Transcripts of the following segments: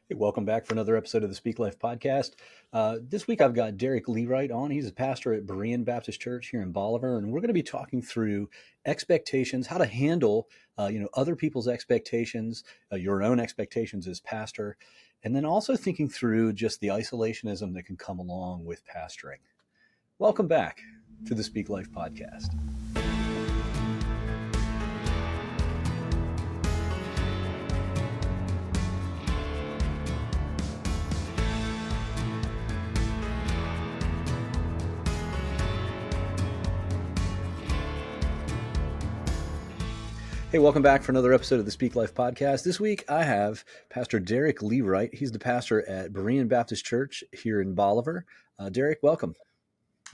Hey, welcome back for another episode of the Speak Life podcast. This week I've got Derrick Lewright on. He's a pastor at Berean Baptist Church here in Bolivar, and we're going to be talking through expectations, how to handle, other people's expectations, your own expectations as pastor, and then also thinking through just the isolationism that can come along with pastoring. Welcome back to the Speak Life podcast. Hey, welcome back for another episode of the Speak Life podcast. This week I have Pastor Derrick Lewright. He's the pastor at Berean Baptist Church here in Bolivar. Derrick, welcome.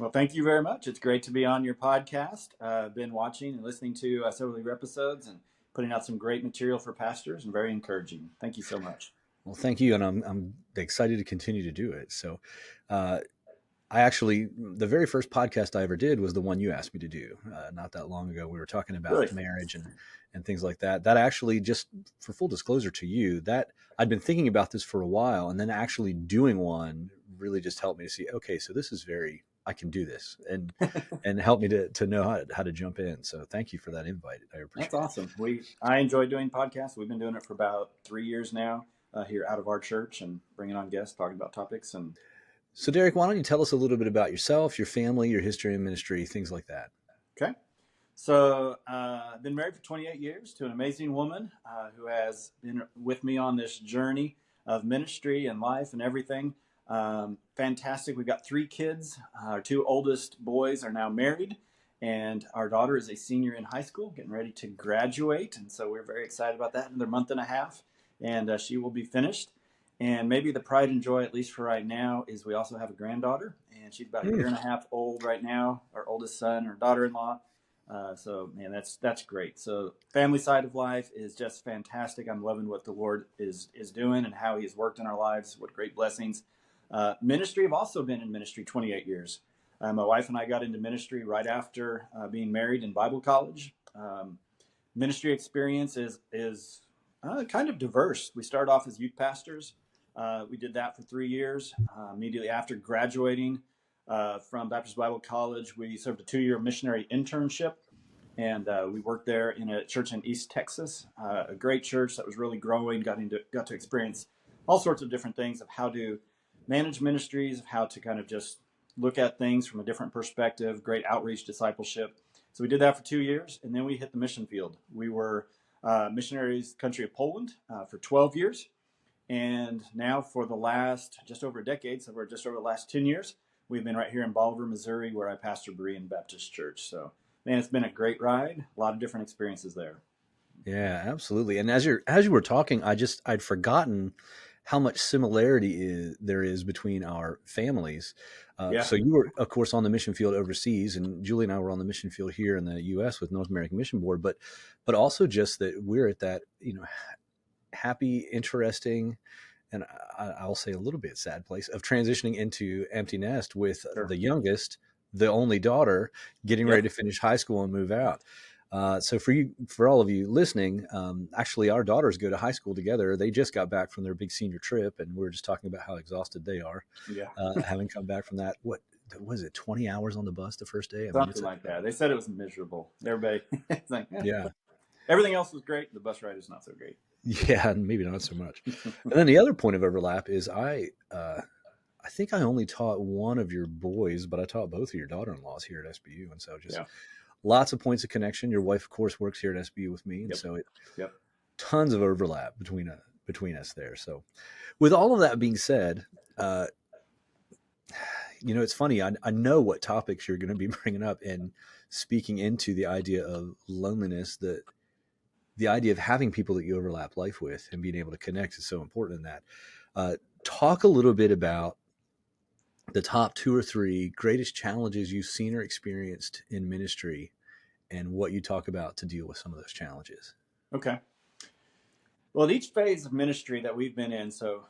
Well, thank you very much. It's great to be on your podcast. I've been watching and listening to several of your episodes and putting out some great material for pastors and very encouraging. Thank you so much. Well, thank you, and I'm excited to continue to do it. So the very first podcast I ever did was the one you asked me to do not that long ago. We were talking about Really? marriage and things like that. That actually, just for full disclosure to you, that I'd been thinking about this for a while, and then actually doing one really just helped me to see, okay, so this is I can do this, and help me to know how to jump in. So thank you for that invite. I appreciate it. That's awesome. I enjoy doing podcasts. We've been doing it for about 3 years now here out of our church and bringing on guests, talking about topics. And So Derrick, why don't you tell us a little bit about yourself, your family, your history and ministry, things like that. okay. So I've been married for 28 years to an amazing woman who has been with me on this journey of ministry and life and everything. Fantastic. We've got 3 kids. Our 2 oldest boys are now married, and our daughter is a senior in high school, getting ready to graduate. And so we're very excited about that. Another month and a half, and she will be finished. And maybe the pride and joy, at least for right now, is we also have a granddaughter, and she's about a year and a half old right now. Our oldest son, our daughter-in-law. So man, that's great. So family side of life is just fantastic. I'm loving what the Lord is doing and how He's worked in our lives. What great blessings. Ministry, I've also been in ministry 28 years. My wife and I got into ministry right after being married in Bible college. Ministry experience is kind of diverse. We started off as youth pastors. We did that for 3 years. Immediately after graduating from Baptist Bible College, we served a 2-year missionary internship, and we worked there in a church in East Texas, a great church that was really growing. Got to experience all sorts of different things of how to manage ministries, of how to kind of just look at things from a different perspective. Great outreach, discipleship. So we did that for 2 years, and then we hit the mission field. We were missionaries, country of Poland, for 12 years. And now for the last just over a decade, so we're just over the last 10 years, we've been right here in Bolivar, Missouri, where I pastor Berean Baptist Church. So, man, it's been a great ride. A lot of different experiences there. Yeah, absolutely. And as you were talking, I'd forgotten how much similarity there is between our families. Yeah. So you were, of course, on the mission field overseas, and Julie and I were on the mission field here in the U.S. with North American Mission Board. But also just that we're at that happy, interesting, and I'll say a little bit sad place of transitioning into empty nest with Sure. the youngest, the only daughter, getting ready to finish high school and move out. So for all of you listening, actually our daughters go to high school together. They just got back from their big senior trip, and we were just talking about how exhausted they are, having come back from that. What was it, 20 hours on the bus the first day? Something like that. They said it was miserable. Everybody, it's like, yeah. Everything else was great. The bus ride is not so great. Yeah, maybe not so much. And then the other point of overlap is I think I only taught one of your boys, but I taught both of your daughter-in-laws here at SBU, and so just lots of points of connection. Your wife, of course, works here at SBU with me, and so tons of overlap between us there. So, with all of that being said, it's funny. I know what topics you're going to be bringing up and speaking into the idea of loneliness. The idea of having people that you overlap life with and being able to connect is so important in that. Talk a little bit about the top 2 or 3 greatest challenges you've seen or experienced in ministry and what you talk about to deal with some of those challenges. Okay. Well, at each phase of ministry that we've been in, so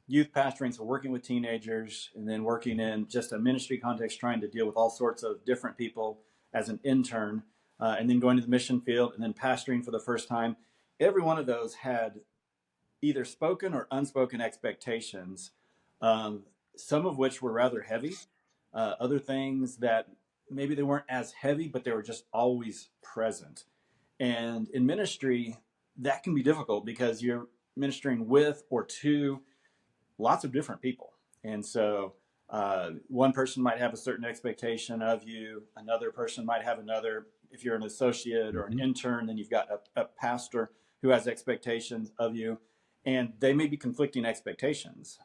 youth pastoring, so working with teenagers, and then working in just a ministry context, trying to deal with all sorts of different people as an intern, and then going to the mission field and then pastoring for the first time. Every one of those had either spoken or unspoken expectations, um, some of which were rather heavy, other things that maybe they weren't as heavy, but they were just always present. And in ministry, that can be difficult because you're ministering with or to lots of different people. And so one person might have a certain expectation of you, another person might have another. If you're an associate or an Hmm. intern, then you've got a pastor who has expectations of you, and they may be conflicting expectations.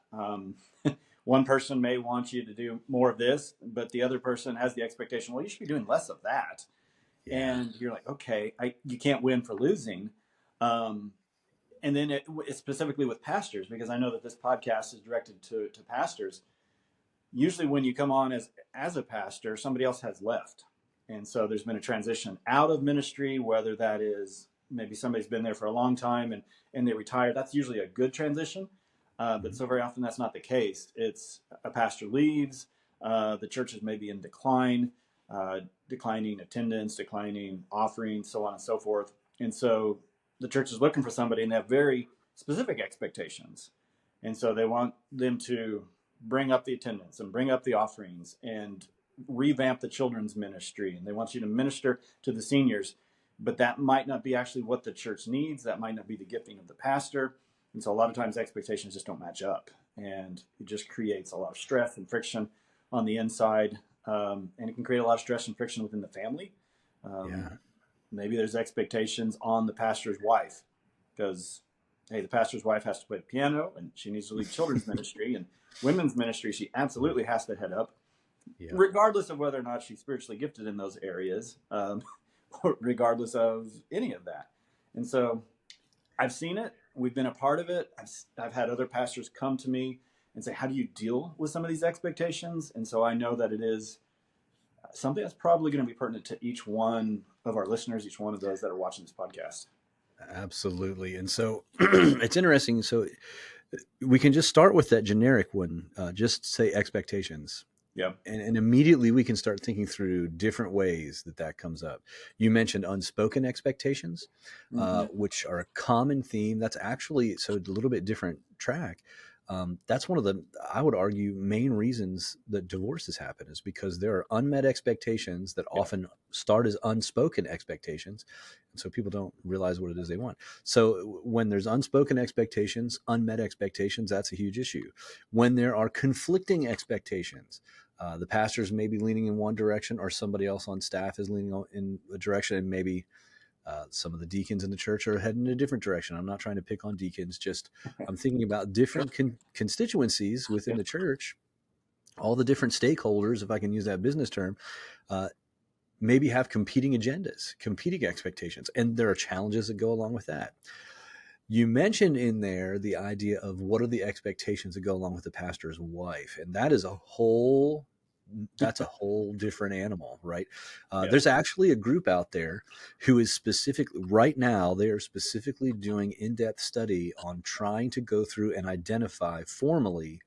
One person may want you to do more of this, but the other person has the expectation, well, you should be doing less of that. Yeah. And you're like, okay, you can't win for losing. Um, and then specifically with pastors, because I know that this podcast is directed to pastors. Usually when you come on as a pastor, somebody else has left. And so there's been a transition out of ministry, whether that is maybe somebody's been there for a long time and they retire. That's usually a good transition. But Hmm. so very often that's not the case. It's a pastor leaves, the church is maybe in decline, declining attendance, declining offerings, so on and so forth. And so the church is looking for somebody and they have very specific expectations. And so they want them to bring up the attendance and bring up the offerings and revamp the children's ministry. And they want you to minister to the seniors. But that might not be actually what the church needs. That might not be the gifting of the pastor. And so a lot of times expectations just don't match up. And it just creates a lot of stress and friction on the inside. And it can create a lot of stress and friction within the family. Um, Yeah. Maybe there's expectations on the pastor's wife because, hey, the pastor's wife has to play the piano and she needs to lead children's ministry and women's ministry. She absolutely has to head up, Yeah. regardless of whether or not she's spiritually gifted in those areas, regardless of any of that. And so I've seen it. We've been a part of it. I've had other pastors come to me and say, how do you deal with some of these expectations? And so I know that it is something that's probably going to be pertinent to each one of our listeners, each one of those that are watching this podcast. Absolutely. And so it's interesting. So we can just start with that generic one, just say expectations. Yeah. And immediately we can start thinking through different ways that that comes up. You mentioned unspoken expectations, Mm-hmm. which are a common theme. That's actually so a little bit different track. That's one of the, I would argue, main reasons that divorces happen is because there are unmet expectations that Yeah. often start as unspoken expectations. And so people don't realize what it is they want. So when there's unspoken expectations, unmet expectations, that's a huge issue. When there are conflicting expectations, the pastor's maybe leaning in one direction, or somebody else on staff is leaning in a direction, and maybe some of the deacons in the church are heading in a different direction. I'm not trying to pick on deacons, just I'm thinking about different constituencies within Yeah. the church, all the different stakeholders, if I can use that business term, uh, maybe have competing agendas, competing expectations, and there are challenges that go along with that. You mentioned in there the idea of what are the expectations that go along with the pastor's wife, and that is a whole that's a whole different animal, right? Yeah. There's actually a group out there who is specifically right now they are specifically doing in-depth study on trying to go through and identify formally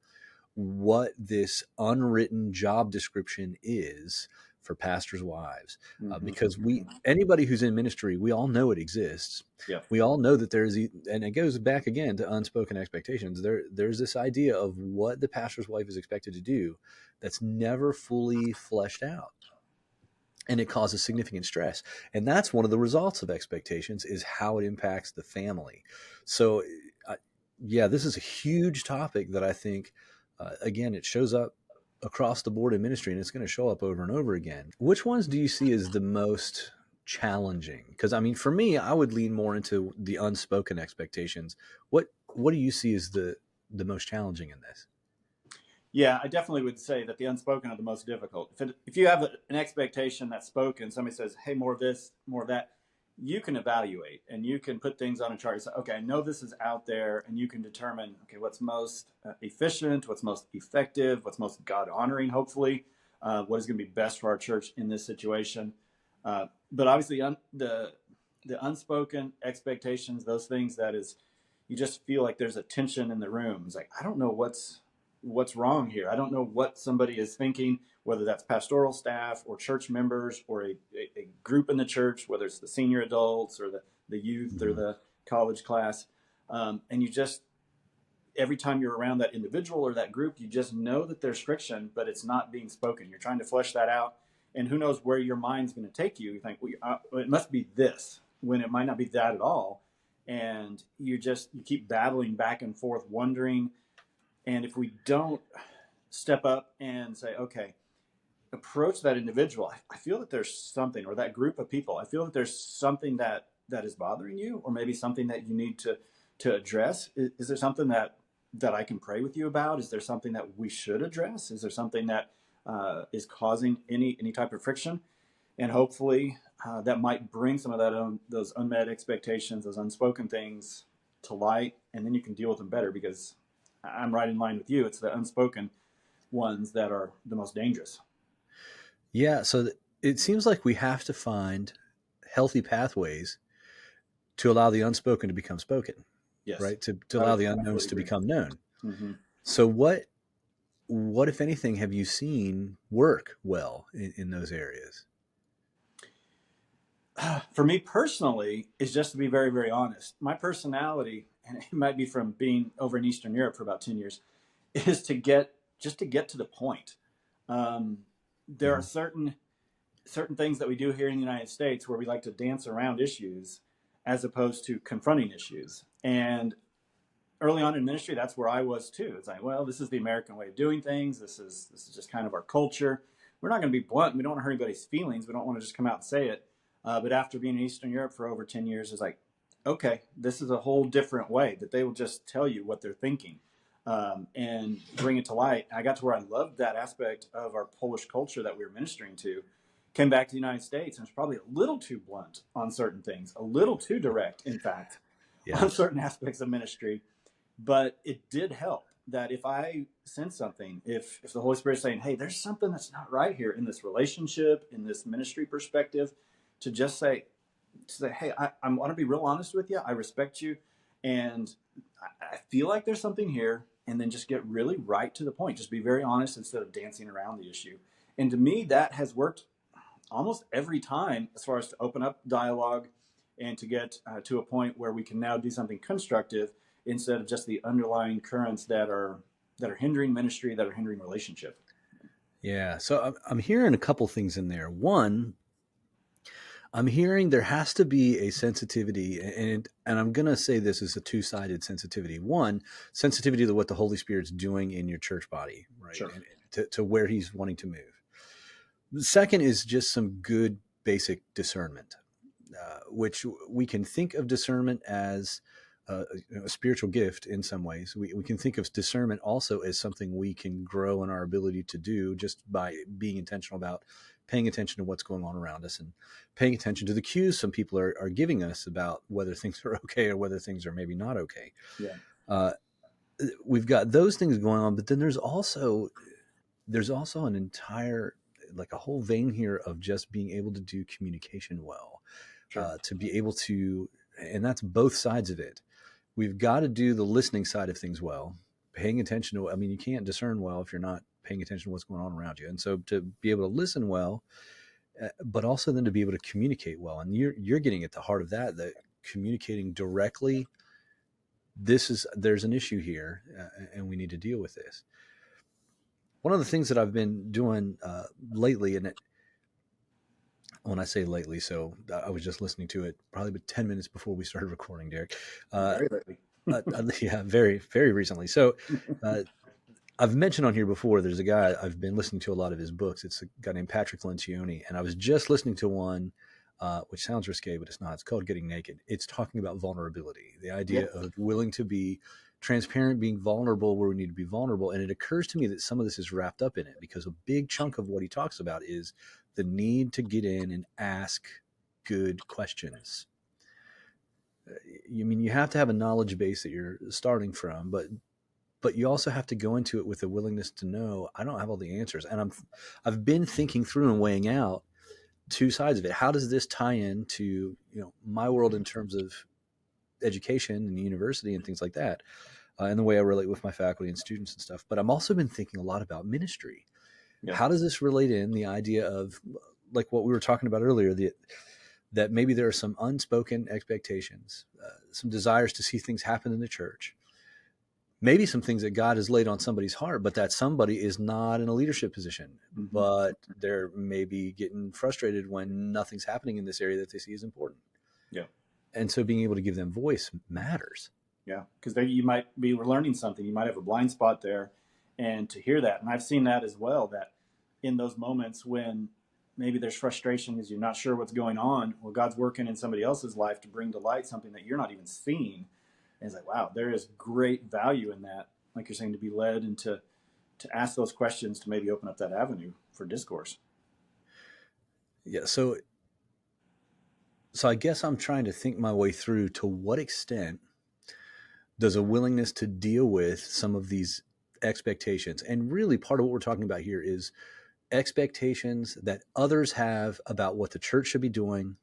what this unwritten job description is for pastors' wives, Mm-hmm. because we Mm-hmm. anybody who's in ministry, we all know it exists. Yeah. We all know that there's, and it goes back again to unspoken expectations. There's this idea of what the pastor's wife is expected to do that's never fully fleshed out, and it causes significant stress. And that's one of the results of expectations is how it impacts the family. So, uh, yeah, this is a huge topic that I think, again, it shows up across the board in ministry, and it's going to show up over and over again. Which ones do you see as the most challenging? Because I mean, for me, I would lean more into the unspoken expectations. What do you see as the most challenging in this? Yeah, I definitely would say that the unspoken are the most difficult. If you have an expectation that's spoken, somebody says, hey, more of this, more of that, you can evaluate and you can put things on a chart. Say, okay, I know this is out there, and you can determine, okay, what's most efficient, what's most effective, what's most God honoring, hopefully, what is going to be best for our church in this situation. But obviously, the unspoken expectations, those things that is, you just feel like there's a tension in the room. It's like, I don't know what's wrong here. I don't know what somebody is thinking, whether that's pastoral staff or church members or a group in the church, whether it's the senior adults or the youth or Mhm. the college class. And you just, every time you're around that individual or that group, you just know that there's friction, but it's not being spoken. You're trying to flesh that out, and who knows where your mind's going to take you. You think, well, it must be this, when it might not be that at all. And you keep battling back and forth, wondering. And if we don't step up and say, okay, approach that individual, I feel that there's something, or that group of people, I feel that there's something that is bothering you, or maybe something that you need to address. Is there something that I can pray with you about? Is there something that we should address? Is there something that is causing any type of friction? And hopefully that might bring some of those unmet expectations, those unspoken things to light, and then you can deal with them better, because I'm right in line with you. It's the unspoken ones that are the most dangerous. Yeah. So it seems like we have to find healthy pathways to allow the unspoken to become spoken, Yes. right? To allow the unknowns to become known. Mm-hmm. So what, if anything, have you seen work well in those areas? For me personally, is just to be very, very honest. My personality, and it might be from being over in Eastern Europe for about 10 years, is to get to the point. There are Mhm. certain things that we do here in the United States where we like to dance around issues as opposed to confronting issues. And early on in ministry, that's where I was too. It's like, well, this is the American way of doing things. This is just kind of our culture. We're not going to be blunt. We don't want to hurt anybody's feelings. We don't want to just come out and say it. But after being in Eastern Europe for over 10 years, it's like, okay, this is a whole different way that they will just tell you what they're thinking, and bring it to light. I got to where I loved that aspect of our Polish culture that we were ministering to. Came back to the United States and was probably a little too blunt on certain things, a little too direct, in fact, Yeah. on certain aspects of ministry. But it did help that if I sense something, if the Holy Spirit's saying, hey, there's something that's not right here in this relationship, in this ministry perspective, to just say, hey, I want to be real honest with you. I respect you. And I feel like there's something here. And then just get really right to the point. Just be very honest instead of dancing around the issue. And to me, that has worked almost every time, as far as to open up dialogue and to get to a point where we can now do something constructive instead of just the underlying currents that are hindering ministry, that are hindering relationship. Yeah. So I'm hearing a couple things in there. One, I'm hearing there has to be a sensitivity, and I'm going to say this is a two-sided sensitivity. One, sensitivity to what the Holy Spirit's doing in your church body, right, Sure. and to where He's wanting to move. The second is just some good basic discernment, which we can think of discernment as a spiritual gift in some ways. We can think of discernment also as something we can grow in our ability to do just by being intentional about paying attention to what's going on around us and paying attention to the cues some people are giving us about whether things are okay or whether things are maybe not okay. Yeah. Uh, we've got those things going on, but then there's also an entire, like a whole vein here of just being able to do communication well, Sure. to be able to, and that's both sides of it. We've got to do the listening side of things well, paying attention to, I mean, you can't discern well if you're not paying attention to what's going on around you. And so to be able to listen well, but also then to be able to communicate well. And you're getting at the heart of that communicating directly, there's an issue here, and we need to deal with this. One of the things that I've been doing lately, and when I say lately, so I was just listening to it probably about 10 minutes before we started recording, Derek. Very lately. Yeah, very, very recently. So I've mentioned on here before, there's a guy, I've been listening to a lot of his books. It's a guy named Patrick Lencioni. And I was just listening to one, which sounds risque, but it's not. It's called Getting Naked. It's talking about vulnerability, the Yeah. idea of willing to be transparent, being vulnerable where we need to be vulnerable. And it occurs to me that some of this is wrapped up in it, because a big chunk of what he talks about is the need to get in and ask good questions. You have to have a knowledge base that you're starting from, but you also have to go into it with a willingness to know I don't have all the answers. And I've been thinking through and weighing out two sides of it. How does this tie into, my world in terms of education and university and things like that, and the way I relate with my faculty and students and stuff. But I've also been thinking a lot about ministry. Yeah. How does this relate in the idea of, like what we were talking about earlier, that maybe there are some unspoken expectations, some desires to see things happen in the church, maybe some things that God has laid on somebody's heart, but that somebody is not in a leadership position, Mm-hmm. but they're maybe getting frustrated when nothing's happening in this area that they see as important. Yeah. And so being able to give them voice matters. Yeah. Because you might be learning something. You might have a blind spot there. And to hear that, and I've seen that as well, that in those moments when maybe there's frustration because you're not sure what's going on, well, God's working in somebody else's life to bring to light something that you're not even seeing. And it's like, wow, there is great value in that. Like you're saying, to be led and to ask those questions, to maybe open up that avenue for discourse. Yeah. So I guess I'm trying to think my way through to what extent does a willingness to deal with some of these expectations, and really part of what we're talking about here is expectations that others have about what the church should be doing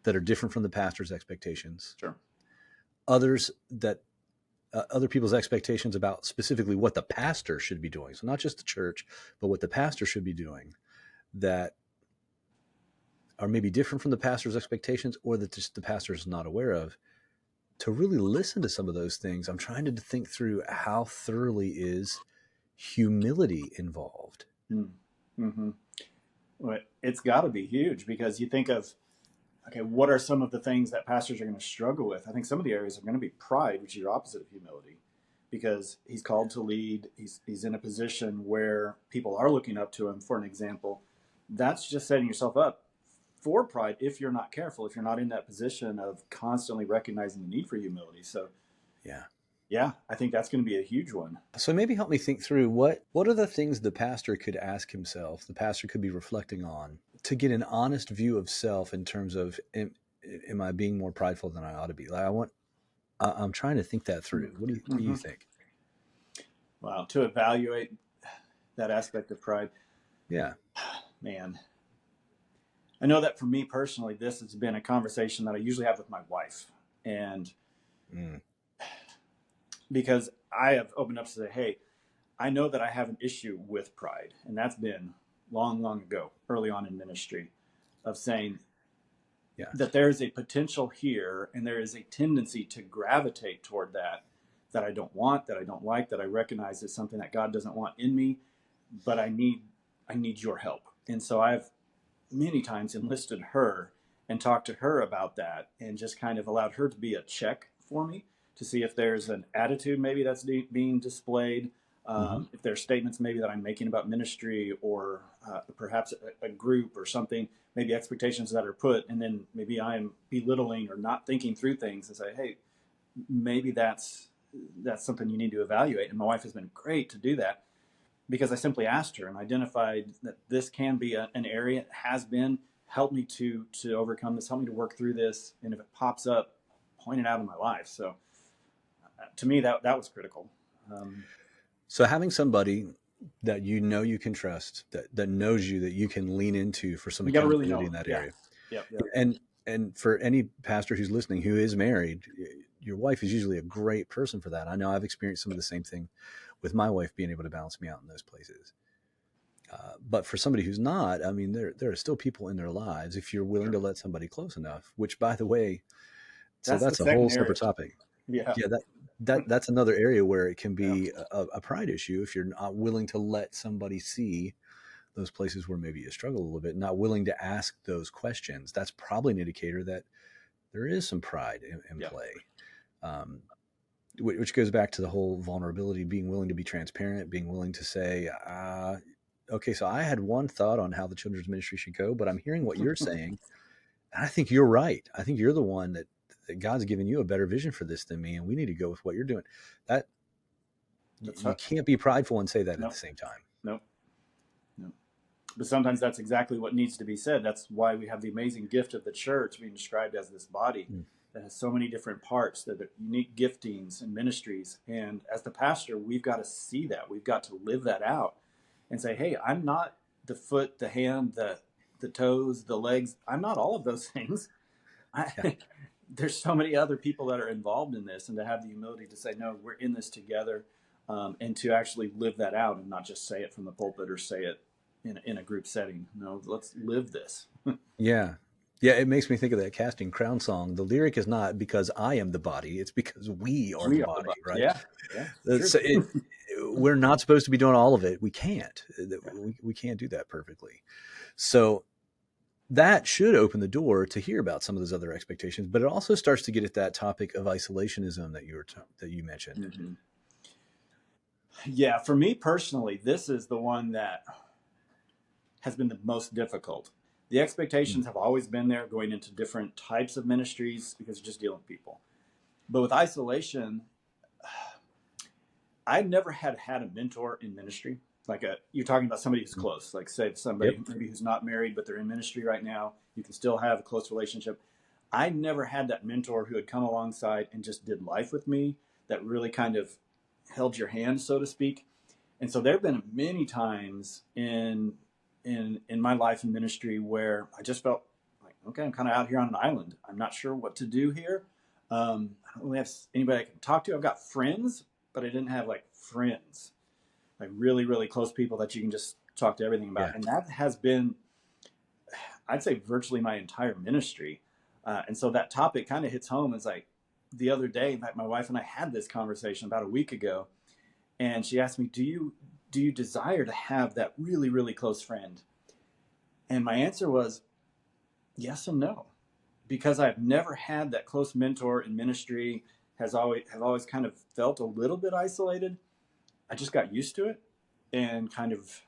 that are different from the pastor's expectations. Sure. Others that other people's expectations about specifically what the pastor should be doing. So not just the church, but what the pastor should be doing that are maybe different from the pastor's expectations, or that just the pastor is not aware of. To really listen to some of those things, I'm trying to think through how thoroughly is humility involved. Mm-hmm. Well, it's got to be huge, because you think of, okay, what are some of the things that pastors are going to struggle with? I think some of the areas are going to be pride, which is your opposite of humility, because he's called to lead. He's in a position where people are looking up to him for an example. That's just setting yourself up for pride if you're not careful, if you're not in that position of constantly recognizing the need for humility. So, yeah, I think that's going to be a huge one. So maybe help me think through what are the things the pastor could ask himself, the pastor could be reflecting on, to get an honest view of self in terms of, am I being more prideful than I ought to be? Like I'm trying to think that through. What do you think? Wow, to evaluate that aspect of pride. Yeah. Man, I know that for me personally, this has been a conversation that I usually have with my wife. And because I have opened up to say, hey, I know that I have an issue with pride. And that's been long, long ago, early on in ministry, of saying that there is a potential here and there is a tendency to gravitate toward that I don't want, that I don't like, that I recognize is something that God doesn't want in me, but I need your help. And so I've many times enlisted her and talked to her about that, and just kind of allowed her to be a check for me to see if there's an attitude maybe that's being displayed, if there's statements maybe that I'm making about ministry, or perhaps a group or something, maybe expectations that are put, and then maybe I'm belittling or not thinking through things, and say, hey, maybe that's something you need to evaluate. And my wife has been great to do that, because I simply asked her and identified that this can be an area, it has been, help me to overcome this, help me to work through this. And if it pops up, point it out in my life. So to me, that was critical. So having somebody that you can trust, that knows you, that you can lean into for some accountability really in that area. Yep. And for any pastor who's listening who is married, your wife is usually a great person for that. I know I've experienced some of the same thing with my wife, being able to balance me out in those places. But for somebody who's not, I mean, there are still people in their lives, if you're willing to let somebody close enough, which, by the way, that's a whole separate topic. Yeah. That's another area where it can be a pride issue if you're not willing to let somebody see those places where maybe you struggle a little bit, not willing to ask those questions. That's probably an indicator that there is some pride in play. Which goes back to the whole vulnerability, being willing to be transparent, being willing to say, okay, so I had one thought on how the children's ministry should go, but I'm hearing what you're saying, and I think you're right. I think you're the one that God's given you a better vision for this than me, and we need to go with what you're doing. You can't be prideful and say that at the same time. Nope. But sometimes that's exactly what needs to be said. That's why we have the amazing gift of the church being described as this body that has so many different parts, that are unique giftings and ministries. And as the pastor, we've got to see that. We've got to live that out and say, hey, I'm not the foot, the hand, the toes, the legs. I'm not all of those things. There's so many other people that are involved in this, and to have the humility to say, no, we're in this together, and to actually live that out and not just say it from the pulpit or say it in a group setting. No, let's live this. Yeah. Yeah, it makes me think of that Casting Crown song. The lyric is not because I am the body; it's because we are the We are the body, body. right? Yeah, yeah, true. So we're not supposed to be doing all of it. We can't. Yeah. We can't do that perfectly. So that should open the door to hear about some of those other expectations, but it also starts to get at that topic of isolationism that you mentioned. Hmm. Yeah, for me personally, this is the one that has been the most difficult. The expectations have always been there going into different types of ministries because you're just dealing with people. But with isolation, I never had a mentor in ministry. Like you're talking about somebody who's close, like say Yep. somebody maybe who's not married, but they're in ministry right now. You can still have a close relationship. I never had that mentor who had come alongside and just did life with me that really kind of held your hand, so to speak. And so there have been many times in my life in ministry where I just felt like, okay, I'm kind of out here on an island. I'm not sure what to do here. I don't really have anybody I can talk to. I've got friends, but I didn't have like friends, like really, really close people that you can just talk to everything Yeah. about. And that has been, I'd say, virtually my entire ministry. And so that topic kind of hits home. It's like the other day, in fact, my wife and I had this conversation about a week ago, and she asked me, "Do you desire to have that really, really close friend?" And my answer was yes and no, because I've never had that close mentor in ministry. Have always kind of felt a little bit isolated. I just got used to it and kind of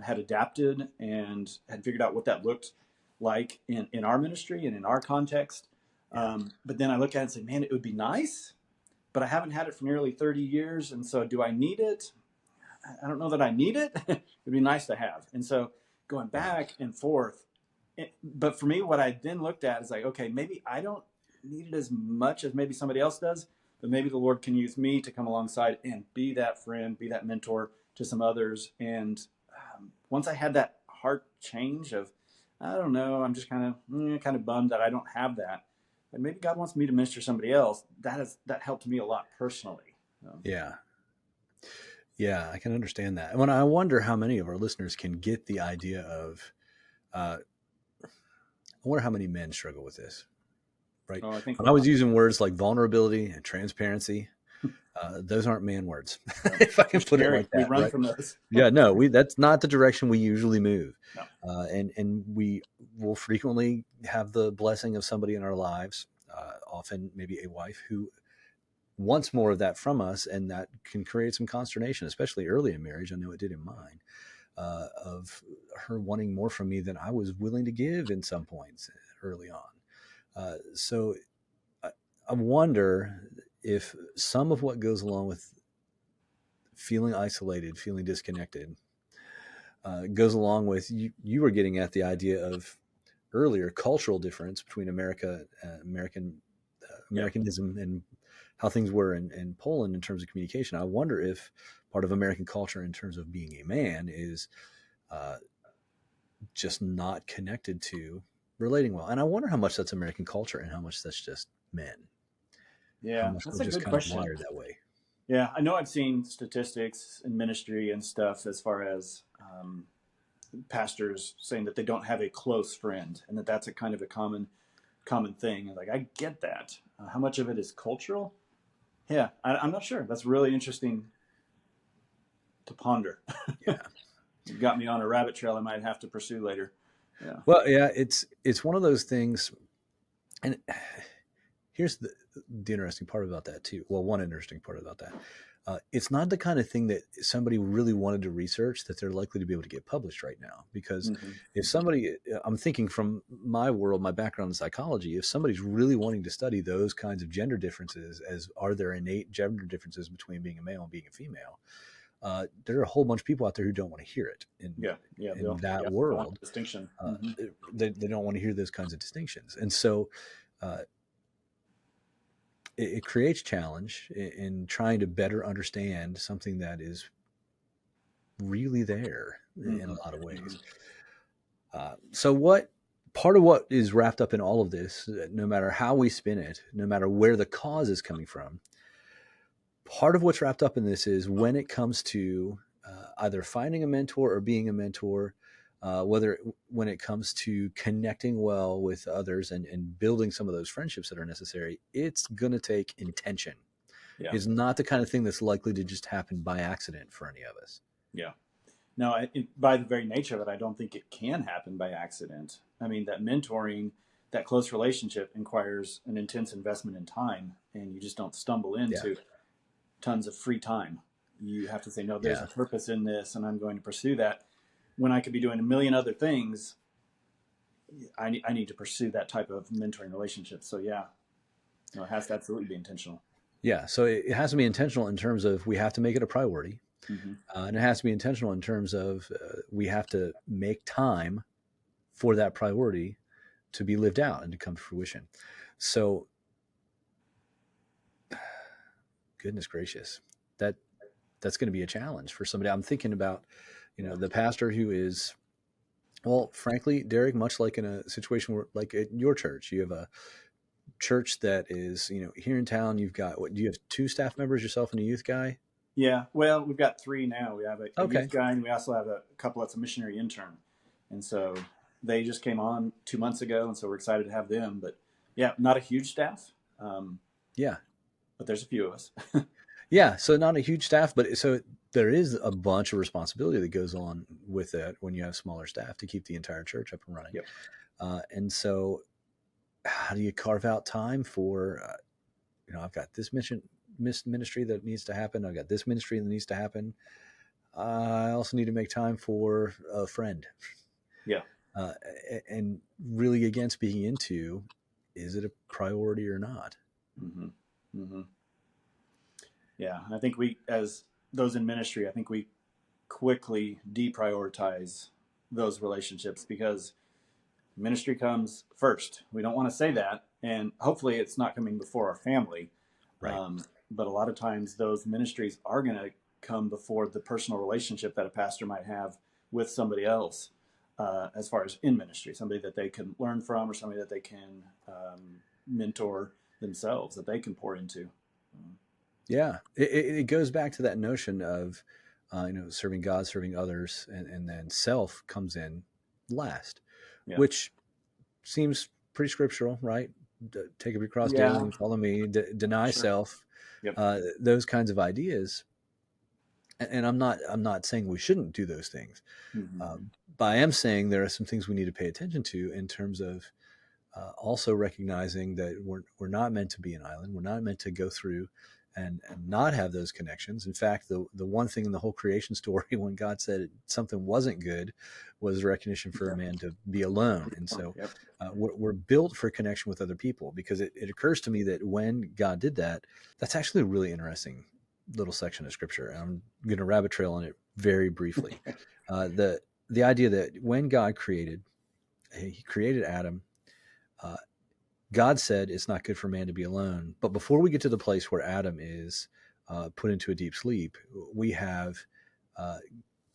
had adapted and had figured out what that looked like in our ministry and in our context. Yeah. But then I look at it and say, man, it would be nice, but I haven't had it for nearly 30 years. And so do I need it? I don't know that I need it. It'd be nice to have. And so going Yeah. back and forth. But for me, what I then looked at is like, okay, maybe I don't need it as much as maybe somebody else does, but maybe the Lord can use me to come alongside and be that friend, be that mentor to some others. And once I had that heart change of, I don't know, I'm just kind of bummed that I don't have that. And maybe God wants me to minister to somebody else. That helped me a lot personally. Yeah. Yeah. I can understand that. When I wonder how many of our listeners can get the idea of, uh, I wonder how many men struggle with this, right? Oh, I think a When I was lot. using words like vulnerability and transparency, those aren't man words, No, if I they're can put it scary. like We that, run right? from those. Yeah, no, that's not the direction we usually move. No. And we will frequently have the blessing of somebody in our lives, often maybe a wife who wants more of that from us, and that can create some consternation, especially early in marriage. I know it did in mine, of her wanting more from me than I was willing to give in some points early on. So I wonder if some of what goes along with feeling isolated, feeling disconnected, goes along with you were getting at the idea of earlier cultural difference between Yeah. Americanism and how things were in Poland in terms of communication. I wonder if part of American culture in terms of being a man is uh, just not connected to relating well. And I wonder how much that's American culture and how much that's just men, how Yeah, much that's we're a just good kind of question. wired that way. Yeah, I know I've seen statistics in ministry and stuff as far as pastors saying that they don't have a close friend, and that's a kind of a common thing. And like I get that. How much of it is cultural? Yeah, I'm not sure. That's really interesting to ponder. Yeah. You got me on a rabbit trail I might have to pursue later. Yeah. Well, yeah, it's one of those things, and here's the interesting part about that too. Well, one interesting part about that, it's not the kind of thing that somebody really wanted to research that they're likely to be able to get published right now. Because Mm-hmm. if somebody, I'm thinking from my world, my background in psychology, if somebody's really wanting to study those kinds of gender differences, as are there innate gender differences between being a male and being a female, there are a whole bunch of people out there who don't want to hear it Yeah. Yeah. in that They want world. distinction. Uh, Mm-hmm. they don't want to hear those kinds of distinctions, and so uh, it creates challenge in trying to better understand something that is really there in Mm-hmm. a lot of Mm-hmm. ways. So what part of what is wrapped up in all of this, no matter how we spin it, no matter where the cause is coming from, part of what's wrapped up in this is when it comes to either finding a mentor or being a mentor, whether when it comes to connecting well with others and building some of those friendships that are necessary, it's going to take intention. Yeah. It's not the kind of thing that's likely to just happen by accident for any of us. Yeah. No, by the very nature of it, I don't think it can happen by accident. I mean, that mentoring, that close relationship requires an intense investment in time, and you just don't stumble Yeah. into tons of free time. You have to say, no, there's Yeah. a purpose in this, and I'm going to pursue that. When I could be doing a million other things, I need to pursue that type of mentoring relationship. So yeah, no, it has to absolutely be intentional. Yeah. So it has to be intentional in terms of we have to make it a priority. Mm-hmm. And it has to be intentional in terms of we have to make time for that priority to be lived out and to come to fruition. So, goodness gracious, that that's going to be a challenge for somebody. I'm thinking about, Yeah. the pastor who is, well, frankly, Derek, much like in a situation where, like at your church, you have a church that is, here in town, you've got, what, do you have two staff members, yourself and a youth guy? Yeah. Well, we've got three now. We have a youth Okay. guy, and we also have a couple that's a missionary intern. And so they just came on 2 months ago, and so we're excited to have them. But yeah, not a huge staff, Yeah. but there's a few of us. Yeah. So not a huge staff, but so there is a bunch of responsibility that goes on with it when you have smaller staff to keep the entire church up and running. Yep. And so how do you carve out time for, I've got this ministry that needs to happen. I've got this ministry that needs to happen. I also need to make time for a friend. Yeah. And really, again, speaking into, is it a priority or not? Mm-hmm. Mm-hmm. Yeah. And I think we, as those in ministry, I think we quickly deprioritize those relationships because ministry comes first. We don't want to say that. And hopefully it's not coming before our family. Right. But a lot of times those ministries are going to come before the personal relationship that a pastor might have with somebody else, as far as in ministry, somebody that they can learn from or somebody that they can mentor themselves, that they can pour into. Yeah. It goes back to that notion of, serving God, serving others, and then self comes in last, Yeah. which seems pretty scriptural, right? Take up your cross Yeah. daily and follow me, deny Sure. self, Yep. those kinds of ideas. And I'm not saying we shouldn't do those things, Mm-hmm. but I am saying there are some things we need to pay attention to in terms of also recognizing that we're not meant to be an island. We're not meant to go through and not have those connections. In fact, the one thing in the whole creation story when God said something wasn't good was recognition for a man to be alone. And so Yep. we're built for connection with other people, because it occurs to me that when God did that, that's actually a really interesting little section of scripture. And I'm going to rabbit trail on it very briefly. The idea that when God created, he created Adam, God said it's not good for man to be alone. But before we get to the place where Adam is put into a deep sleep, we have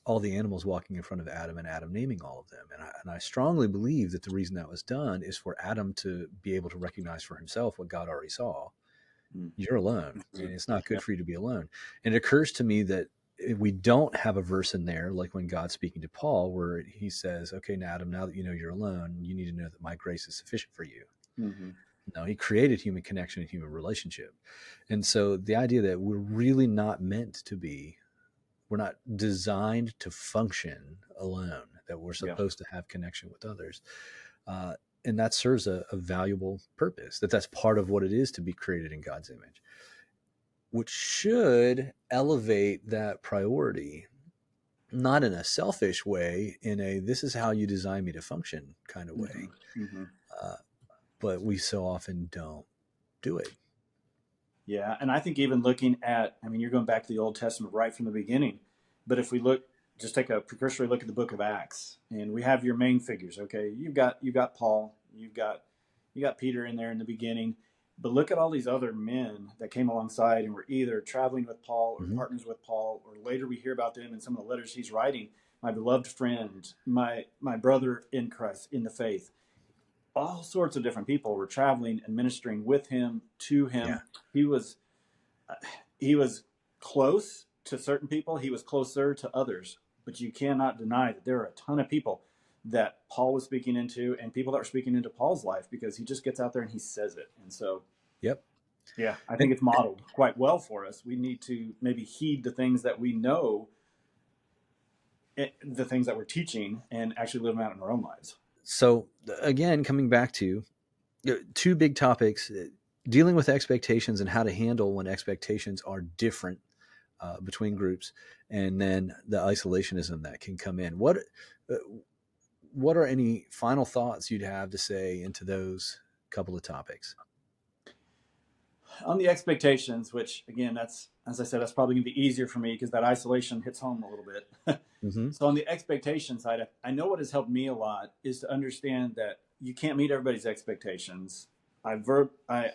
all the animals walking in front of Adam and Adam naming all of them. And I strongly believe that the reason that was done is for Adam to be able to recognize for himself what God already saw. You're alone, and it's not good for you to be alone. And it occurs to me that we don't have a verse in there, like when God's speaking to Paul, where he says, okay, now Adam, now that you know you're alone, you need to know that my grace is sufficient for you. Mm-hmm. No, he created human connection and human relationship. And so the idea that we're really not meant to be, we're not designed to function alone, that we're supposed to have connection with others. And that serves a valuable purpose, that's part of what it is to be created in God's image, which should elevate that priority, not in a selfish way, in a this is how you design me to function kind of way. Mm-hmm. But we so often don't do it. Yeah, and I think even looking at, I mean, you're going back to the Old Testament right from the beginning, but if we look, just take a precursory look at the book of Acts, and we have your main figures. Okay, you've got Paul, you got Peter in there in the beginning, but look at all these other men that came alongside and were either traveling with Paul or partners with Paul, or later we hear about them in some of the letters he's writing. My beloved friend, my brother in Christ, in the faith. All sorts of different people were traveling and ministering with him, to him. Yeah. He was close to certain people. He was closer to others. But you cannot deny that there are a ton of people that Paul was speaking into, and people that were speaking into Paul's life, because he just gets out there and he says it. And so, Yep. yeah, I And think it's modeled quite well for us. We need to maybe heed the things that we know, the things that we're teaching, and actually live them out in our own lives. so, again, coming back to two big topics, dealing with expectations and how to handle when expectations are different between groups, and then the isolationism that can come in. Uh, what are any final thoughts you'd have to say into those couple of topics? On the expectations, which again, that's, as I said, that's probably going to be easier for me because that isolation hits home a little bit. Mm-hmm. So on the expectation side, I know what has helped me a lot is to understand that you can't meet everybody's expectations. I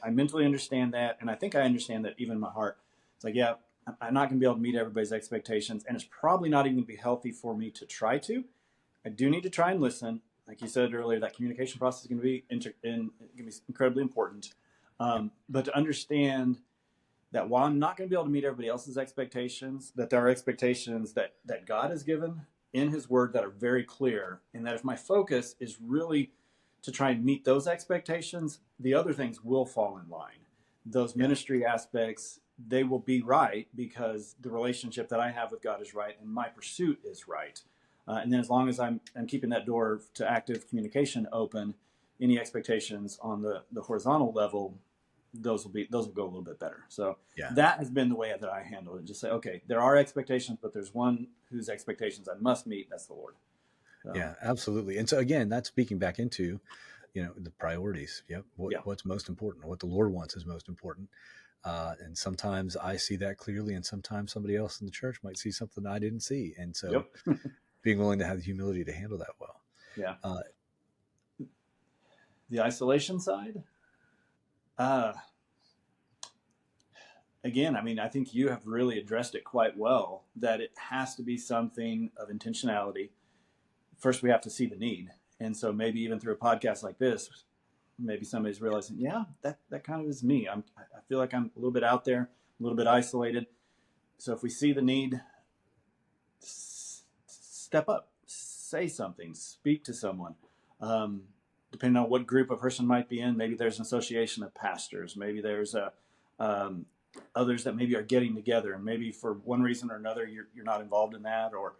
mentally understand that, and I think I understand that even in my heart. It's like, yeah, I'm not going to be able to meet everybody's expectations, and it's probably not even going to be healthy for me to try to. I do need to try and listen. Like you said earlier, that communication process is going to be incredibly important. But to understand that while I'm not going to be able to meet everybody else's expectations, that there are expectations that God has given in His Word that are very clear, and that if my focus is really to try and meet those expectations, the other things will fall in line. Those Yeah. ministry aspects, they will be right because the relationship that I have with God is right, and my pursuit is right. And then as long as I'm keeping that door to active communication open, any expectations on the horizontal level, those will go a little bit better. So Yeah. that has been the way that I handle it. Just say, okay, there are expectations, but there's one whose expectations I must meet. That's the Lord. So, Yeah, absolutely. And so again, that's speaking back into, the priorities. Yep. yeah, What's most important, what the Lord wants is most important. And sometimes I see that clearly, and sometimes somebody else in the church might see something I didn't see. And so yep, being willing to have the humility to handle that well. yeah. Uh, The isolation side. Uh, Again, I mean, I think you have really addressed it quite well. That it has to be something of intentionality. First, we have to see the need, and so maybe even through a podcast like this, maybe somebody's realizing, yeah, that kind of is me. I feel like I'm a little bit out there, a little bit isolated. So if we see the need, step up, say something, speak to someone. Um, Depending on what group a person might be in, maybe there's an association of pastors, maybe there's um, others that maybe are getting together, and maybe for one reason or another you're not involved in that, or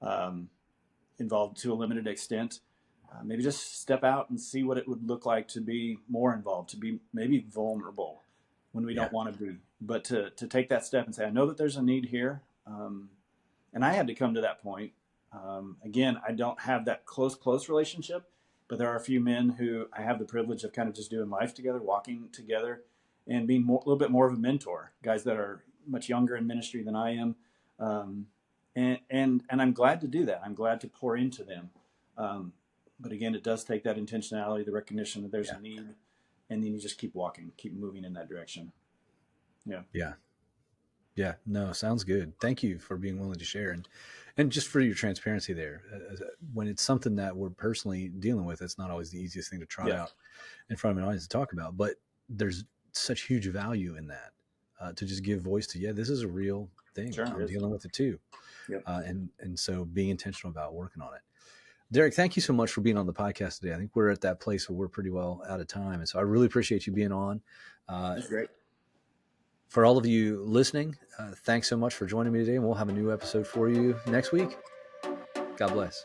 um, involved to a limited extent. Maybe just step out and see what it would look like to be more involved, to be maybe vulnerable when we yeah. don't want to be, but to take that step and say, I know that there's a need here. And I had to come to that point. Again, I don't have that close relationship, but there are a few men who I have the privilege of kind of just doing life together, walking together, and being a little bit more of a mentor. Guys that are much younger in ministry than I am, and I'm glad to do that. I'm glad to pour into them. But again, it does take that intentionality, the recognition that there's Yeah. a need, and then you just keep walking, keep moving in that direction. Yeah. Yeah. Yeah. No, sounds good. Thank you for being willing to share, and just for your transparency there. When it's something that we're personally dealing with, it's not always the easiest thing to trot Yeah. out in front of an audience to talk about, but there's such huge value in that, to just give voice to, yeah, this is a real thing. Sure. It I'm is. dealing with it too. Yep. And so being intentional about working on it. Derrick, thank you so much for being on the podcast today. I think we're at that place where we're pretty well out of time. And so I really appreciate you being on. That's great. For all of you listening, thanks so much for joining me today. And we'll have a new episode for you next week. God bless.